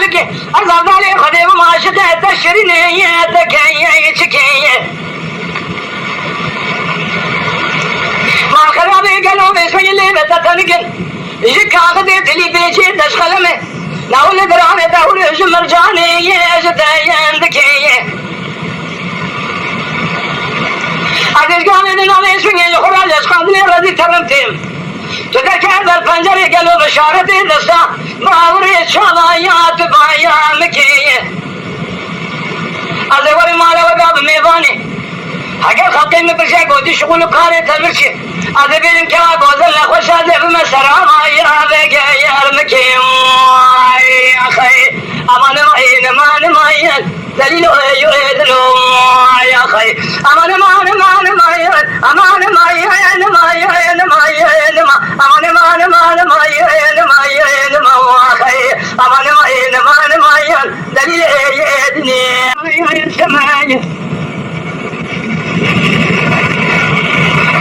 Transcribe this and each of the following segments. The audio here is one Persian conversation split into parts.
که از اول خودم معاشقه تشرینه تکیه چکیه ما خرابه گلو بسوی لیبتا تنگن جی کاغذ دلی بیچی دشخلمه ناول درانه دور جمرجانه جداین دکیه ادرگانه نامه سوی خورال اشخاصی رضی ترمتیم تو در کردر پنجره گلو بشارت دستا باوری چالایات بایا مکیه از اولی مالا و باب میوانی اگر خلقی میپرشه گودی شغل و کار تبرشه از بیرم که گوزل نخوش از بیم سرام آیا بگه یار مکیم آخی امان ماین امان ماین دلیل ایو ایدلو آخی امان ماین ماین امان ماین ماین ماین امان ماین ماین ماین آخی امان ماین ماین دلیل ایو ایدنی سماین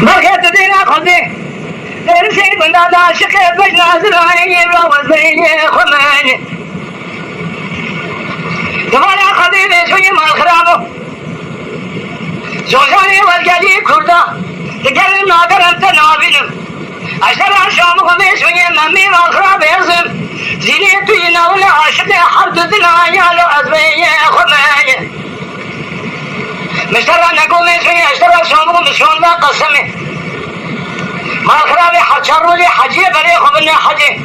بخيت دينا خذي درسي بنا داشق بجنا زراني روزي خماني دفانا خذي بشوي مال خرابو زوجاني والقلي كردا تقل ناقر انت نابينم اشترى شامخ بشوي ممي مال خراب يزم زيني توينا ولا عاشق حرد دنا يالو ازمي خماني مشترى نقوم بشوي اشترى شامخ بشون ذا قسمي ما خرابي حجرولي حجي بري خبني حجي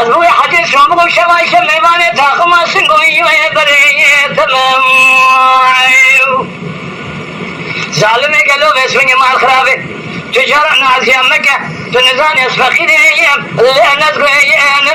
أذبوي حجي شامخ شواي شميباني تاخما سنقوي بري تمام ظالمي قالوا بسوني ما خرابي تجارة نازي أمك تنزاني اسفخيري لأنت قوي أنا